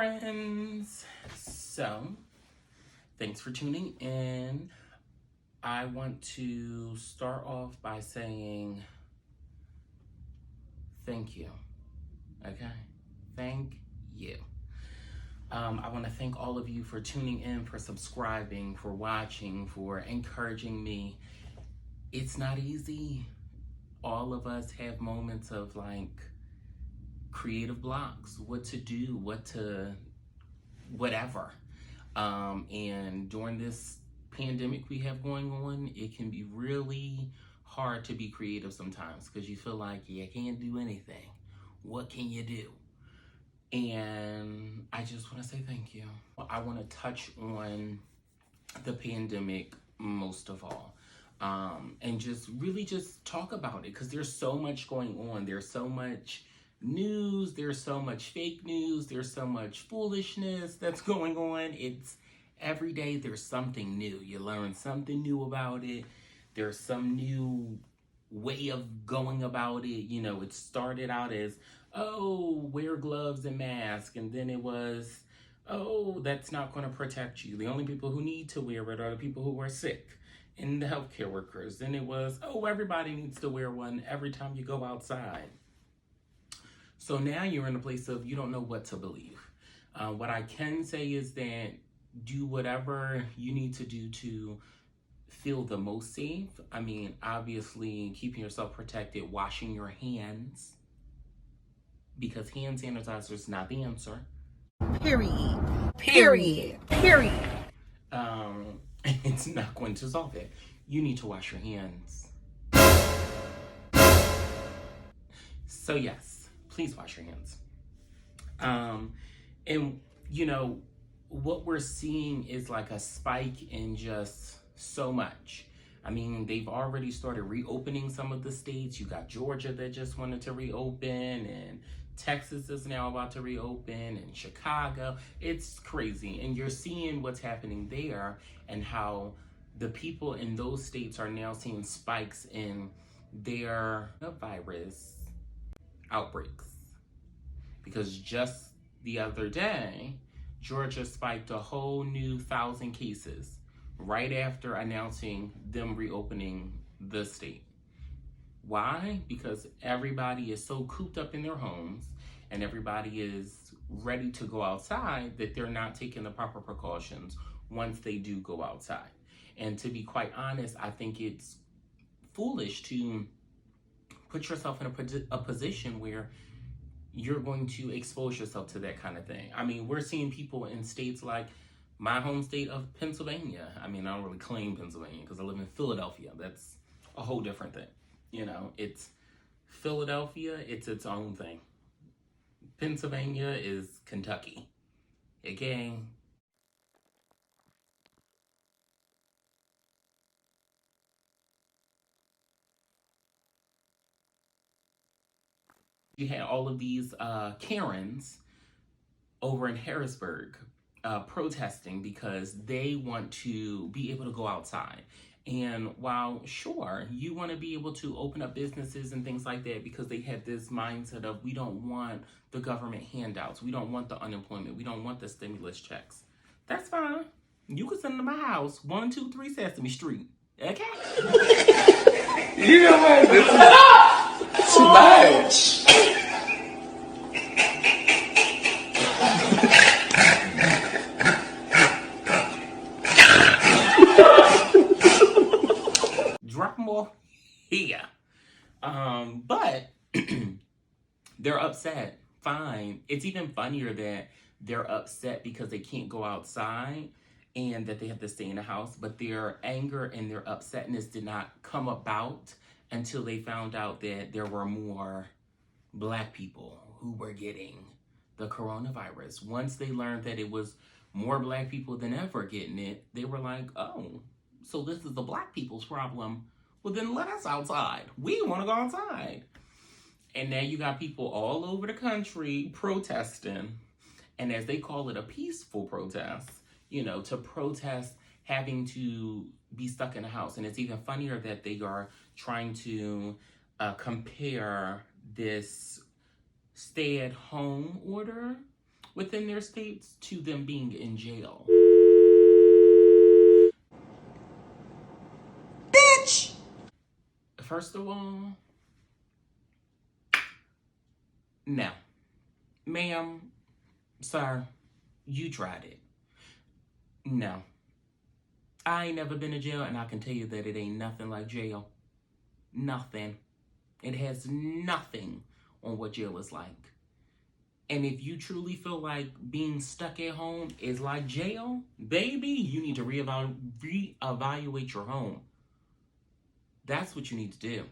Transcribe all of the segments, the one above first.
friends. So, thanks for tuning in. I want to start off by saying thank you. Okay? Thank you. I want to thank all of you for tuning in, for subscribing, for watching, for encouraging me. It's not easy. All of us have moments of creative blocks, what to do, whatever. And during this pandemic we have going on, it can be really hard to be creative sometimes because you feel like you can't do anything. What can you do? And I just want to say thank you. I want to touch on the pandemic most of all. And just really just talk about it because there's so much going on. There's so much news, there's so much fake news, there's so much foolishness that's going on. It's every day there's something new. You learn something new about it. There's some new way of going about it. You know, it started out as, oh, wear gloves and mask, and then it was, oh, that's not going to protect you. The only people who need to wear it are the people who are sick and the healthcare workers. Then it was, oh, everybody needs to wear one every time you go outside. So now you're in a place of you don't know what to believe. What I can say is that do whatever you need to do to feel the most safe. I mean, obviously, keeping yourself protected, washing your hands, because hand sanitizer is not the answer. Period. Period. Period. It's not going to solve it. You need to wash your hands. So yes, please wash your hands. And you know, what we're seeing is like a spike in just so much. I mean, they've already started reopening some of the states. You got Georgia that just wanted to reopen, and Texas is now about to reopen, and Chicago. It's crazy. And you're seeing what's happening there and how the people in those states are now seeing spikes in their virus outbreaks. Because just the other day, Georgia spiked a whole new 1,000 cases right after announcing them reopening the state. Why? Because everybody is so cooped up in their homes and everybody is ready to go outside that they're not taking the proper precautions once they do go outside. And to be quite honest, I think it's foolish to put yourself in a position where you're going to expose yourself to that kind of thing. I mean, we're seeing people in states like my home state of Pennsylvania. I mean, I don't really claim Pennsylvania because I live in Philadelphia. That's a whole different thing. You know, it's Philadelphia, it's its own thing. Pennsylvania is Kentucky. Okay? You had all of these Karens over in Harrisburg protesting because they want to be able to go outside. And while sure, you want to be able to open up businesses and things like that because they had this mindset of we don't want the government handouts. We don't want the unemployment. We don't want the stimulus checks. That's fine. You can send them to my house, 123 Sesame Street. Okay? You know what? This is too much. Drop them off here. But they're upset. Fine. It's even funnier that they're upset because they can't go outside and that they have to stay in the house. But their anger and their upsetness did not come about until they found out that there were more Black people who were getting the coronavirus. Once they learned that it was more Black people than ever getting it, they were like, oh, so this is the Black people's problem. Well, then let us outside. We want to go outside. And now you got people all over the country protesting. And as they call it, a peaceful protest, you know, to protest having to be stuck in a house. And it's even funnier that they are trying to compare this stay-at-home order within their states to them being in jail. Bitch! First of all, no. Ma'am, sir, you tried it. No. I ain't never been to jail, and I can tell you that it ain't nothing like jail. Nothing. It has nothing on what jail is like. And if you truly feel like being stuck at home is like jail, baby, you need to reevaluate your home. That's what you need to do.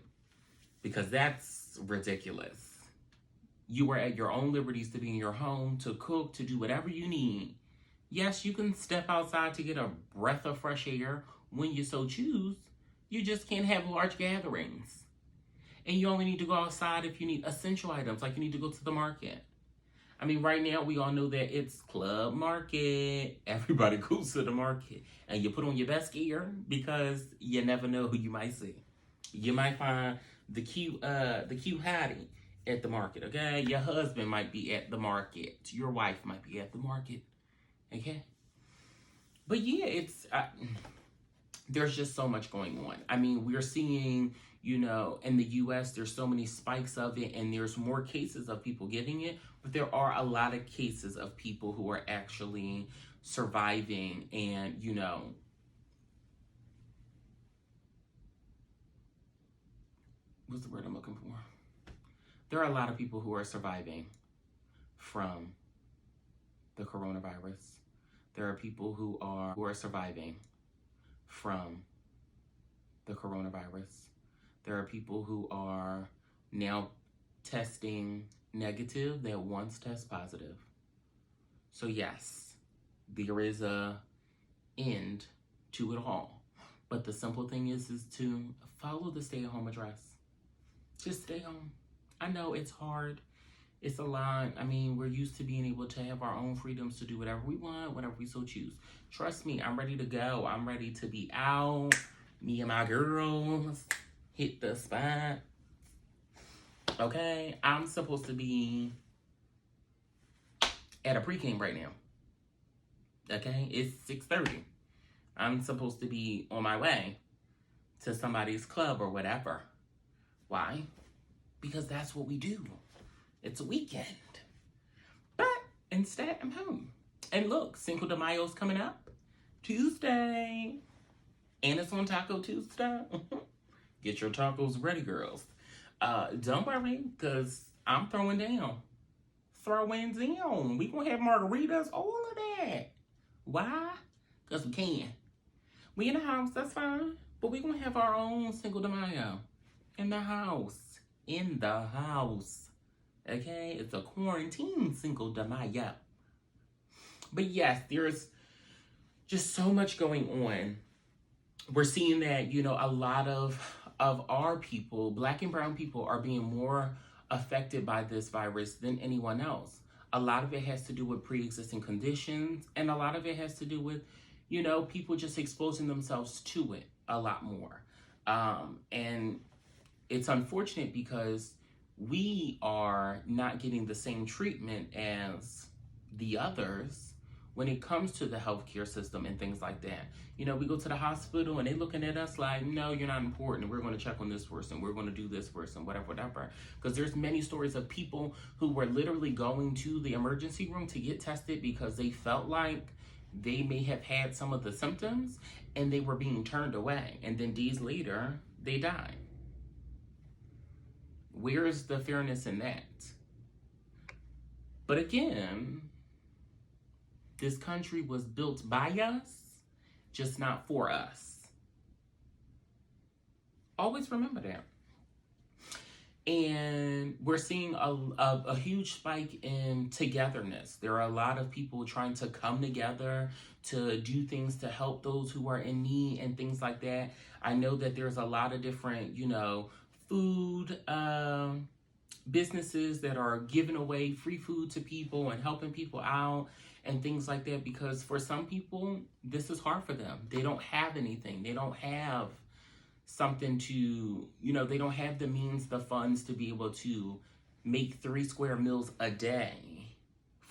Because that's ridiculous. You are at your own liberties to be in your home, to cook, to do whatever you need. Yes, you can step outside to get a breath of fresh air when you so choose. You just can't have large gatherings. And you only need to go outside if you need essential items, like you need to go to the market. I mean, right now, we all know that it's club market. Everybody goes to the market. And you put on your best gear because you never know who you might see. You might find the cute hottie at the market, okay? Your husband might be at the market. Your wife might be at the market, okay? But yeah, there's just so much going on. I mean, we're seeing, in the U.S., there's so many spikes of it, and there's more cases of people getting it, but there are a lot of cases of people who are actually surviving and, what's the word I'm looking for? There are a lot of people who are surviving from the coronavirus. There are people who are surviving from the coronavirus. There are people who are now testing negative that once test positive. So yes, there is a end to it all. But the simple thing is to follow the stay-at-home address. Just stay home. I know it's hard. It's a lot. I mean, we're used to being able to have our own freedoms to do whatever we want, whatever we so choose. Trust me, I'm ready to go. I'm ready to be out. Me and my girls hit the spot. Okay? I'm supposed to be at a pregame right now. Okay? It's 6:30. I'm supposed to be on my way to somebody's club or whatever. Why? Because that's what we do. It's a weekend. But instead, I'm home. And look, Cinco de Mayo's coming up Tuesday. And it's on Taco Tuesday. Get your tacos ready, girls. Don't worry, because I'm throwing down. Throwing down. We gonna have margaritas, all of that. Why? Because we can. We in the house, that's fine. But we gonna have our own Cinco de Mayo. In the house. In the house. Okay? It's a quarantine Cinco de Mayo. But yes, there's just so much going on. We're seeing that, a lot of our people, Black and brown people, are being more affected by this virus than anyone else. A lot of it has to do with pre-existing conditions, and a lot of it has to do with, people just exposing themselves to it a lot more. And it's unfortunate because we are not getting the same treatment as the others when it comes to the healthcare system and things like that. We go to the hospital and they're looking at us like, no, you're not important. We're going to check on this person. We're going to do this person, whatever. Because there's many stories of people who were literally going to the emergency room to get tested because they felt like they may have had some of the symptoms and they were being turned away. And then days later, they died. Where's the fairness in that? But again, this country was built by us, just not for us. Always remember that. And we're seeing a huge spike in togetherness. There are a lot of people trying to come together to do things to help those who are in need and things like that. I know that there's a lot of different, food businesses that are giving away free food to people and helping people out and things like that, because for some people, this is hard for them. They don't have anything. They don't have something to, they don't have the means, the funds to be able to make 3 square meals a day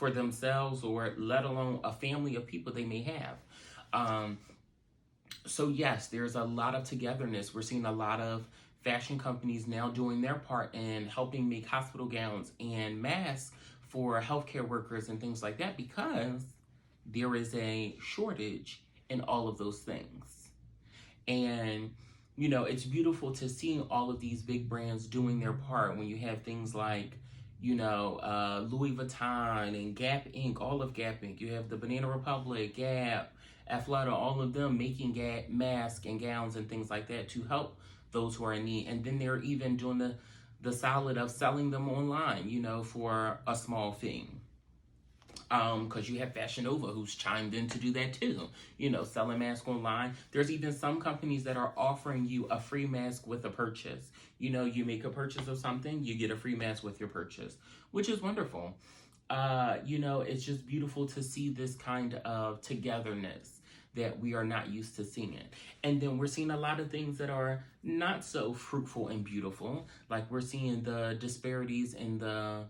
for themselves, or let alone a family of people they may have. So yes, there's a lot of togetherness. We're seeing a lot of fashion companies now doing their part in helping make hospital gowns and masks for healthcare workers and things like that, because there is a shortage in all of those things. And you know, it's beautiful to see all of these big brands doing their part when you have things like, you know, Louis Vuitton and Gap Inc., all of Gap Inc. You have the Banana Republic, Gap, Athleta, all of them making masks and gowns and things like that to help those who are in need. And then they're even doing the solid of selling them online, you know, for a small fee. Because you have Fashion Nova, who's chimed in to do that too, you know, selling masks online. There's even some companies that are offering you a free mask with a purchase. You know, you make a purchase of something, you get a free mask with your purchase, which is wonderful. You know, it's just beautiful to see this kind of togetherness that we are not used to seeing. And then we're seeing a lot of things that are not so fruitful and beautiful. Like we're seeing the disparities in the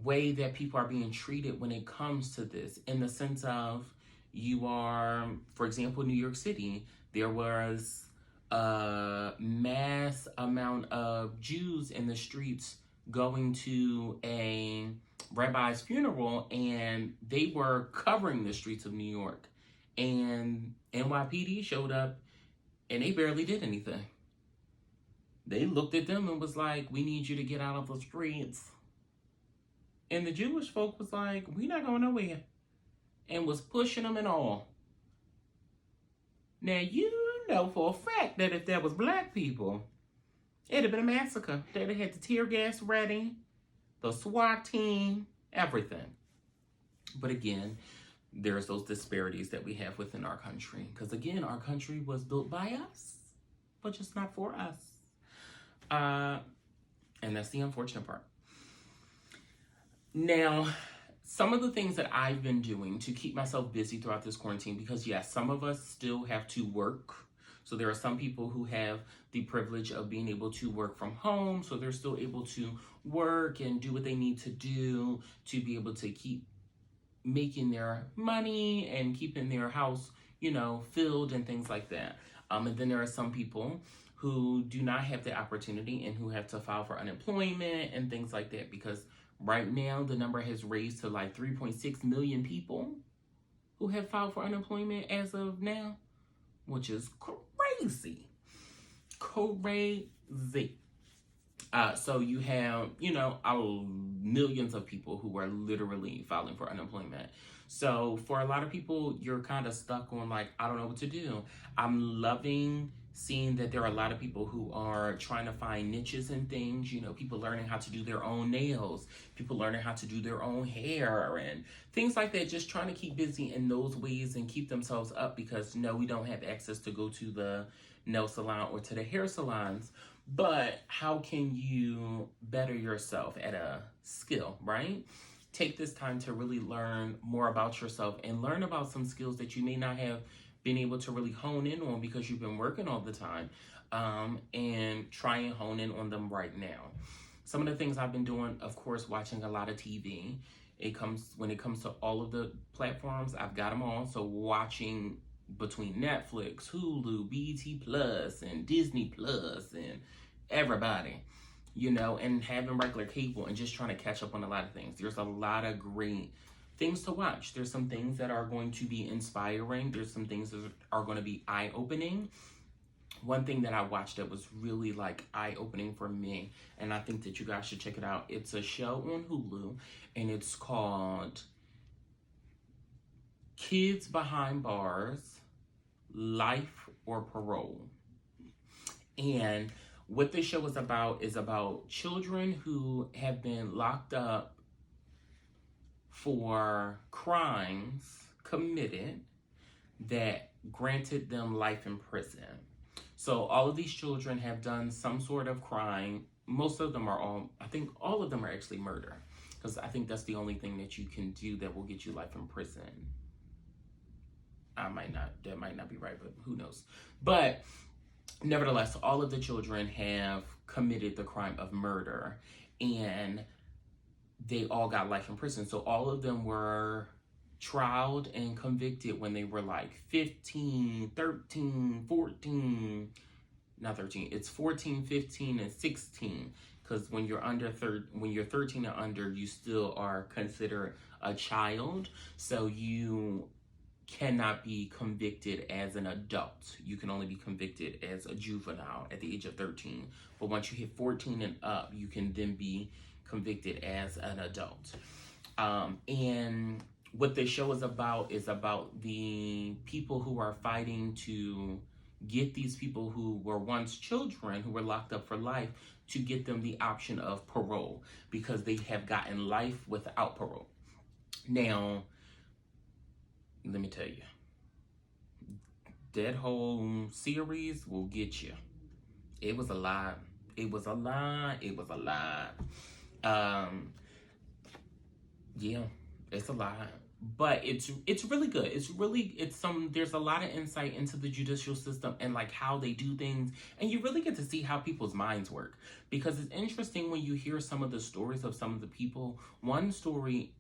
way that people are being treated when it comes to this, in the sense of, you are, for example, New York City, there was a mass amount of Jews in the streets going to a rabbi's funeral, and they were covering the streets of New York, and NYPD showed up and they barely did anything. They looked at them and was like, we need you to get out of the streets. And the Jewish folk was like, we not going nowhere. And was pushing them and all. Now, you know for a fact that if there was black people, it'd have been a massacre. They'd have had the tear gas ready, the SWAT team, everything. But again, there's those disparities that we have within our country. Because again, our country was built by us, but just not for us. And that's the unfortunate part. Now, some of the things that I've been doing to keep myself busy throughout this quarantine, because yes, some of us still have to work. So there are some people who have the privilege of being able to work from home. So they're still able to work and do what they need to do to be able to keep making their money and keeping their house, you know, filled and things like that. And then there are some people who do not have the opportunity and who have to file for unemployment and things like that, because right now the number has raised to like 3.6 million people who have filed for unemployment as of now, which is crazy. So you have, you know, millions of people who are literally filing for unemployment. So for a lot of people, you're kind of stuck on like, I don't know what to do. I'm loving seeing that there are a lot of people who are trying to find niches and things, you know, people learning how to do their own nails, people learning how to do their own hair and things like that, just trying to keep busy in those ways and keep themselves up, because no, we don't have access to go to the nail salon or to the hair salons. But how can you better yourself at a skill, right? Take this time to really learn more about yourself and learn about some skills that you may not have been able to really hone in on because you've been working all the time, and try and hone in on them right now. Some of the things I've been doing, of course, watching a lot of TV. When it comes to all of the platforms, I've got them all. So watching between Netflix, Hulu, BET Plus, and Disney Plus, and everybody, you know, and having regular cable and just trying to catch up on a lot of things. There's a lot of great things to watch. There's some things that are going to be inspiring. There's some things that are going to be eye-opening. One thing that I watched that was really like eye-opening for me, and I think that you guys should check it out. It's a show on Hulu, and it's called Kids Behind Bars, Life or Parole. And what this show is about children who have been locked up for crimes committed that granted them life in prison. So all of these children have done some sort of crime. Most of them I think all of them are actually murder, because I think that's the only thing that you can do that will get you life in prison. That might not be right, but who knows? But nevertheless, all of the children have committed the crime of murder, and they all got life in prison. So all of them were trialed and convicted when they were like 15, 13, 14, not 13, it's 14, 15, and 16. Because when you're when you're 13 and under, you still are considered a child. So you cannot be convicted as an adult. You can only be convicted as a juvenile at the age of 13. But once you hit 14 and up, you can then be convicted as an adult. And what this show is about the people who are fighting to get these people who were once children, who were locked up for life, to get them the option of parole, because they have gotten life without parole. Now, let me tell you, that whole series will get you. It was a lot. It was a lot. It was a lot. Yeah, it's a lot. But it's really good. There's a lot of insight into the judicial system and like how they do things, and you really get to see how people's minds work, because it's interesting when you hear some of the stories of some of the people. One story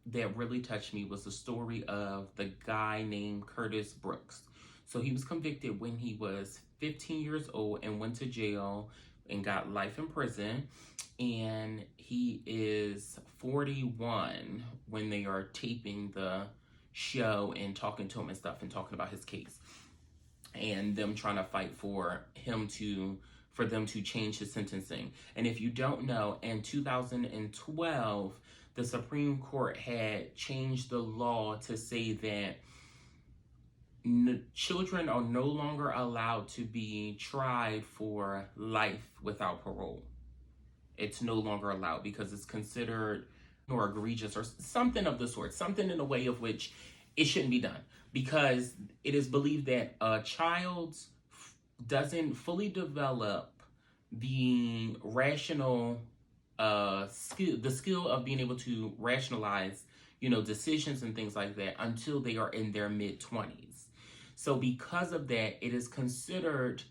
that really touched me was the story of the guy named Curtis Brooks. So he was convicted when he was 15 years old and went to jail and got life in prison. And he is 41 when they are taping the show and talking to him and stuff and talking about his case. And them trying to fight for them to change his sentencing. And if you don't know, in 2012, the Supreme Court had changed the law to say that children are no longer allowed to be tried for life without parole. It's no longer allowed because it's considered more egregious or something of the sort, something in a way of which it shouldn't be done, because it is believed that a child doesn't fully develop the rational skill of being able to rationalize, decisions and things like that until they are in their mid-20s. So because of that, it is considered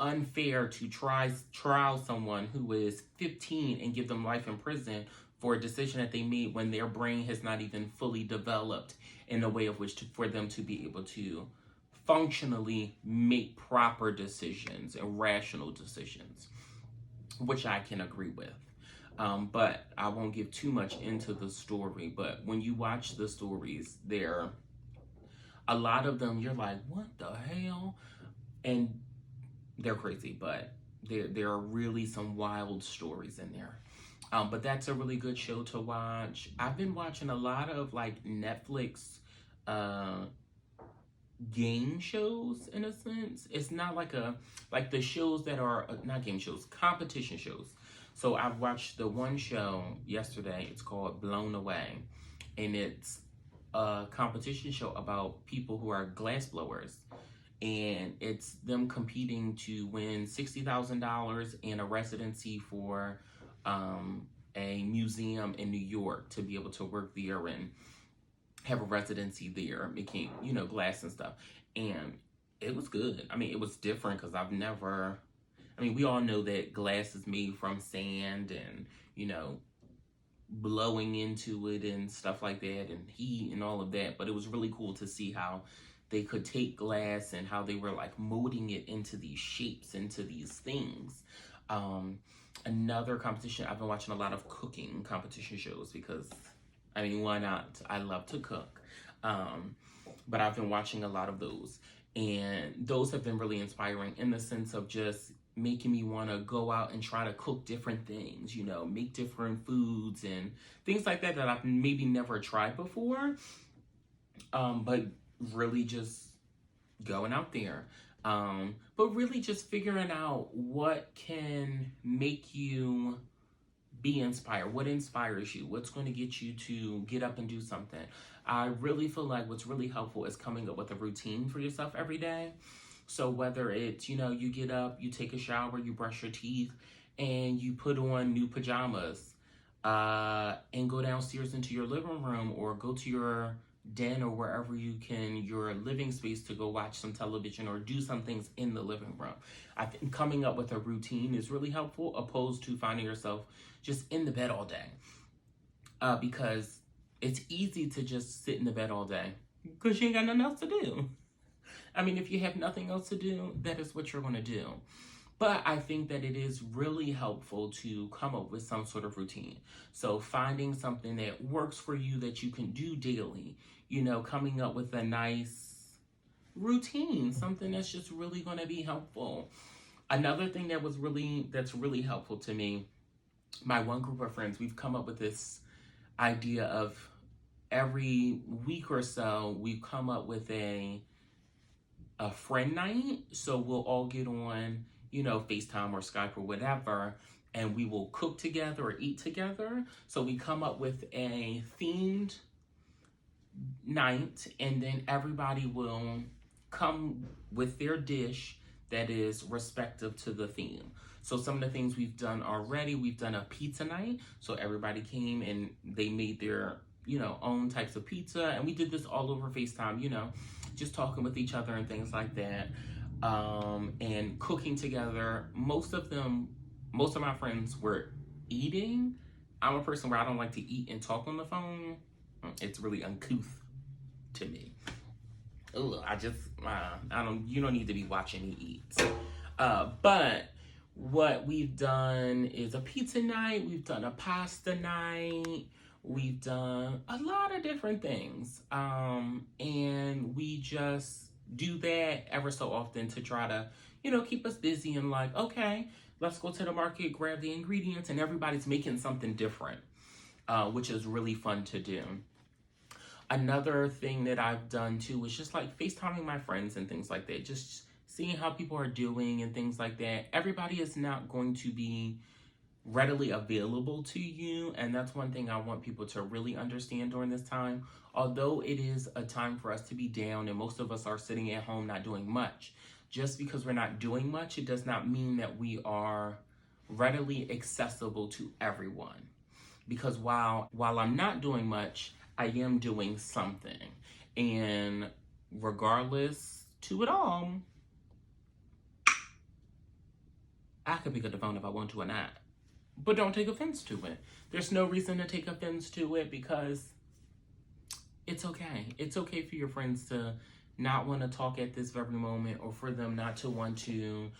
unfair to trial someone who is 15 and give them life in prison for a decision that they made when their brain has not even fully developed in a way of which for them to be able to functionally make proper decisions and rational decisions, which I can agree with. But I won't give too much into the story. But when you watch the stories, a lot of them, you're like, what the hell? And they're crazy, but there are really some wild stories in there. But that's a really good show to watch. I've been watching a lot of like Netflix game shows, in a sense. It's not like the shows that are not game shows, competition shows. So I've watched the one show yesterday. It's called Blown Away, and it's a competition show about people who are glass blowers, and it's them competing to win $60,000 and a residency for a museum in New York to be able to work there and have a residency there, making, glass and stuff. And it was good. I mean, it was different because we all know that glass is made from sand and, blowing into it and stuff like that and heat and all of that. But it was really cool to see how they could take glass and how they were like molding it into these shapes, into these things. Another competition, I've been watching a lot of cooking competition shows because, why not? I love to cook. But I've been watching a lot of those. And those have been really inspiring in the sense of just making me want to go out and try to cook different things, make different foods and things like that I've maybe never tried before. But really just going out there. But really just figuring out what can make you be inspired. What inspires you? What's going to get you to get up and do something? I really feel like what's really helpful is coming up with a routine for yourself every day. So whether it's, you get up, you take a shower, you brush your teeth, and you put on new pajamas, and go downstairs into your living room or go to your den or wherever your living space to go watch some television or do some things in the living room. I think coming up with a routine is really helpful opposed to finding yourself just in the bed all day. Because it's easy to just sit in the bed all day because you ain't got nothing else to do. I mean, if you have nothing else to do, that is what you're going to do. But I think that it is really helpful to come up with some sort of routine. So finding something that works for you that you can do daily, coming up with a nice routine, something that's just really going to be helpful. Another thing that's really helpful to me, my one group of friends, we've come up with this idea of every week or so, we've come up with a friend night. So we'll all get on, FaceTime or Skype or whatever, and we will cook together or eat together. So we come up with a themed night, and then everybody will come with their dish that is respective to the theme. So some of the things we've done already, we've done a pizza night. So everybody came and they made their, own types of pizza. And we did this all over FaceTime, just talking with each other and things like that. And cooking together. Most of my friends were eating. I'm a person where I don't like to eat and talk on the phone. It's really uncouth to me. Ugh, you don't need to be watching me eat. But what we've done is a pizza night. We've done a pasta night. We've done a lot of different things. And we just do that ever so often to try to, keep us busy and like, okay, let's go to the market, grab the ingredients, and everybody's making something different, which is really fun to do. Another thing that I've done too is just like FaceTiming my friends and things like that, just seeing how people are doing and things like that. Everybody is not going to be readily available to you, and that's one thing I want people to really understand during this time. Although it is a time for us to be down and most of us are sitting at home not doing much, just because we're not doing much, it does not mean that we are readily accessible to everyone. Because while I'm not doing much, I am doing something. And regardless to it all, I could pick up the phone if I want to or not. But don't take offense to it. There's no reason to take offense to it because it's okay. It's okay for your friends to not want to talk at this very moment or for them not to want to,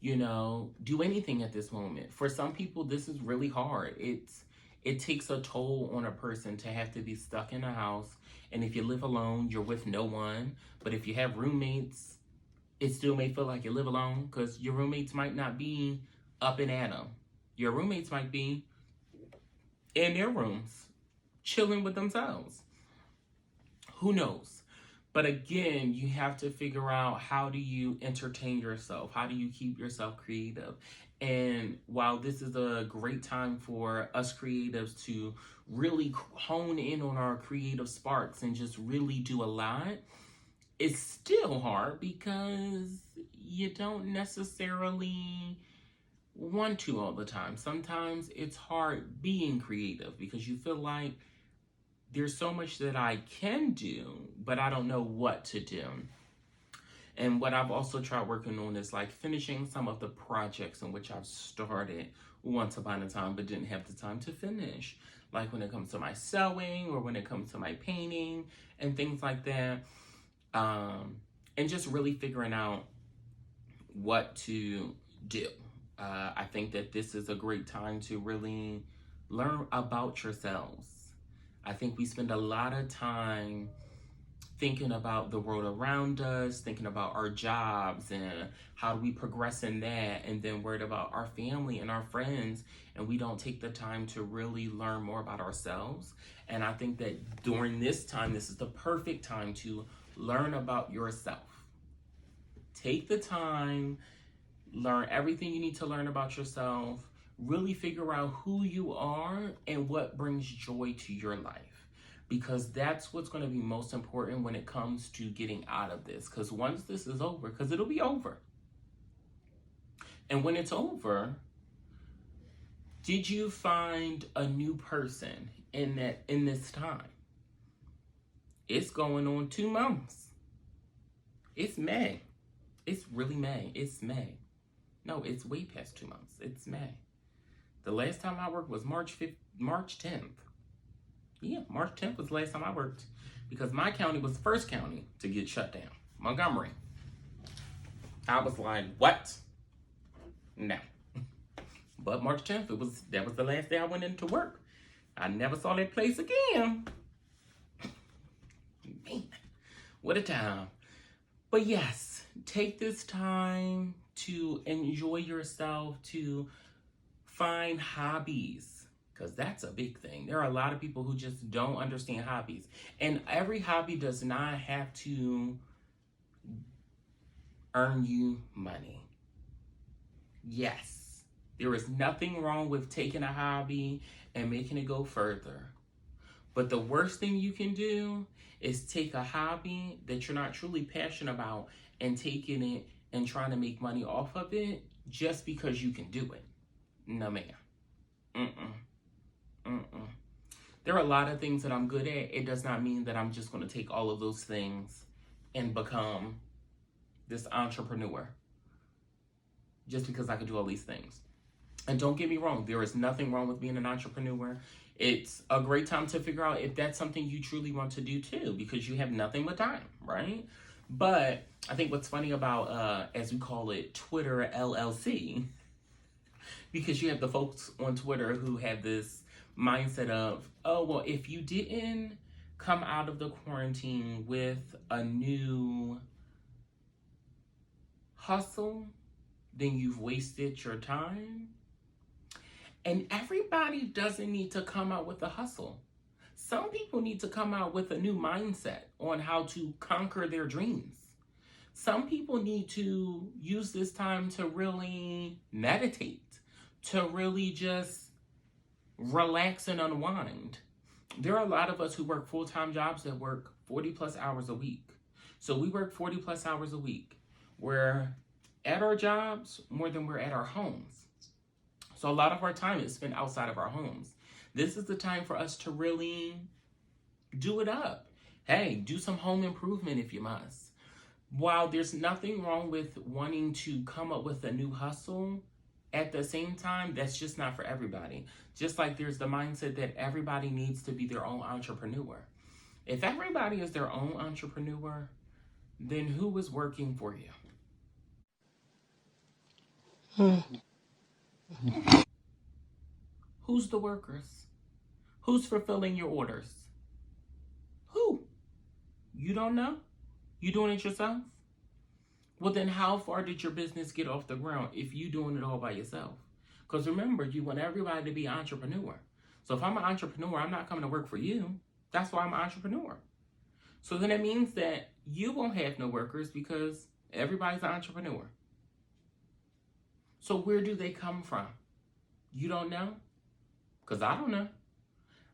do anything at this moment. For some people, this is really hard. It takes a toll on a person to have to be stuck in a house. And if you live alone, you're with no one. But if you have roommates, it still may feel like you live alone because your roommates might not be up and at 'em. Your roommates might be in their rooms, chilling with themselves. Who knows? But again, you have to figure out, how do you entertain yourself? How do you keep yourself creative? And while this is a great time for us creatives to really hone in on our creative sparks and just really do a lot, it's still hard because you don't necessarily want to all the time. Sometimes it's hard being creative because you feel like there's so much that I can do, but I don't know what to do. And what I've also tried working on is like finishing some of the projects in which I've started once upon a time, but didn't have the time to finish. Like when it comes to my sewing or when it comes to my painting and things like that. And just really figuring out what to do. I think that this is a great time to really learn about yourselves. I think we spend a lot of time thinking about the world around us, thinking about our jobs and how do we progress in that, and then worried about our family and our friends, and we don't take the time to really learn more about ourselves. And I think that during this time, this is the perfect time to learn about yourself. Take the time, learn everything you need to learn about yourself, really figure out who you are and what brings joy to your life. Because that's what's going to be most important when it comes to getting out of this. Because once this is over, because it'll be over. And when it's over, did you find a new person in this time? It's going on 2 months. It's May. It's really May. It's May. No, it's way past 2 months. It's May. The last time I worked was March 10th. Yeah, March 10th was the last time I worked because my county was the first county to get shut down. Montgomery. I was like, what? No. But March 10th, that was the last day I went into work. I never saw that place again. Man, what a time. But yes, take this time to enjoy yourself, to find hobbies, because that's a big thing. There are a lot of people who just don't understand hobbies. And every hobby does not have to earn you money. Yes, there is nothing wrong with taking a hobby and making it go further. But the worst thing you can do is take a hobby that you're not truly passionate about and taking it and trying to make money off of it just because you can do it. No, ma'am. There are a lot of things that I'm good at. It does not mean that I'm just going to take all of those things and become this entrepreneur just because I can do all these things. And don't get me wrong, there is nothing wrong with being an entrepreneur. It's a great time to figure out if that's something you truly want to do too, because you have nothing but time, right? But I think what's funny about, as we call it, Twitter LLC, because you have the folks on Twitter who have this mindset of, oh, well, if you didn't come out of the quarantine with a new hustle, then you've wasted your time. And everybody doesn't need to come out with a hustle. Some people need to come out with a new mindset on how to conquer their dreams. Some people need to use this time to really meditate, to really just relax and unwind. There are a lot of us who work full-time jobs that work 40 plus hours a week. So we work 40 plus hours a week. We're at our jobs more than we're at our homes. So a lot of our time is spent outside of our homes. This is the time for us to really do it up. Hey, do some home improvement if you must. While there's nothing wrong with wanting to come up with a new hustle, at the same time, that's just not for everybody. Just like there's the mindset that everybody needs to be their own entrepreneur. If everybody is their own entrepreneur, then who is working for you? Who's the workers? Who's fulfilling your orders? Who? You don't know? You doing it yourself? Well, then how far did your business get off the ground if you doing it all by yourself? Because remember, you want everybody to be an entrepreneur. So if I'm an entrepreneur, I'm not coming to work for you. That's why I'm an entrepreneur. So then it means that you won't have no workers because everybody's an entrepreneur. So where do they come from? You don't know? Because I don't know.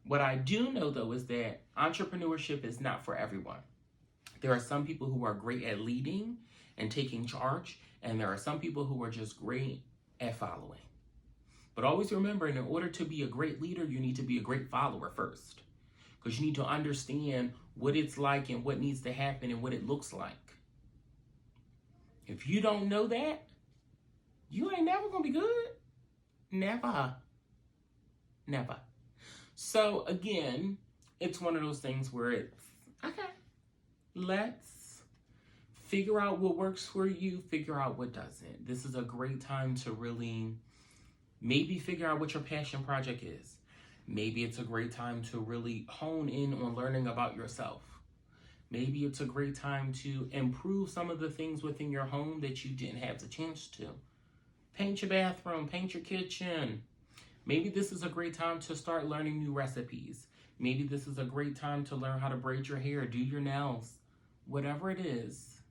What I do know, though, is that entrepreneurship is not for everyone. There are some people who are great at leading and taking charge, and there are some people who are just great at following. But always remember, in order to be a great leader, you need to be a great follower first. Because you need to understand what it's like and what needs to happen and what it looks like. If you don't know that, you ain't never gonna be good. Never. Never. So again, it's one of those things where it's, okay, let's figure out what works for you, figure out what doesn't. This is a great time to really maybe figure out what your passion project is. Maybe it's a great time to really hone in on learning about yourself. Maybe it's a great time to improve some of the things within your home that you didn't have the chance to. Paint your bathroom, paint your kitchen. Maybe this is a great time to start learning new recipes. Maybe this is a great time to learn how to braid your hair, do your nails. Whatever it is,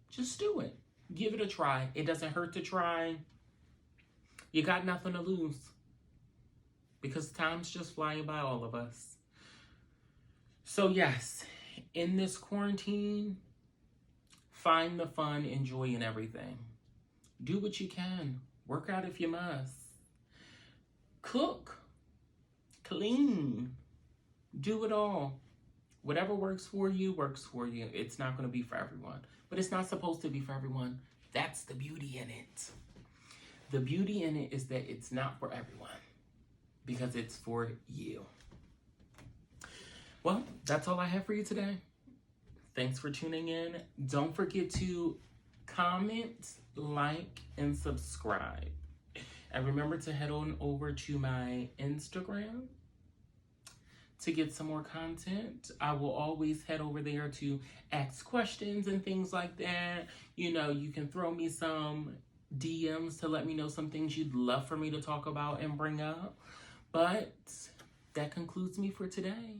just do it. Give it a try. It doesn't hurt to try. You got nothing to lose. Because time's just flying by all of us. So yes, in this quarantine, find the fun, enjoy in everything. Do what you can. Work out if you must. Cook. Clean. Do it all. Whatever works for you, works for you. It's not going to be for everyone. But it's not supposed to be for everyone. That's the beauty in it. The beauty in it is that it's not for everyone. Because it's for you. Well, that's all I have for you today. Thanks for tuning in. Don't forget to comment, like, and subscribe. And remember to head on over to my Instagram to get some more content. I will always head over there to ask questions and things like that. You know, you can throw me some DMs to let me know some things you'd love for me to talk about and bring up. But that concludes me for today.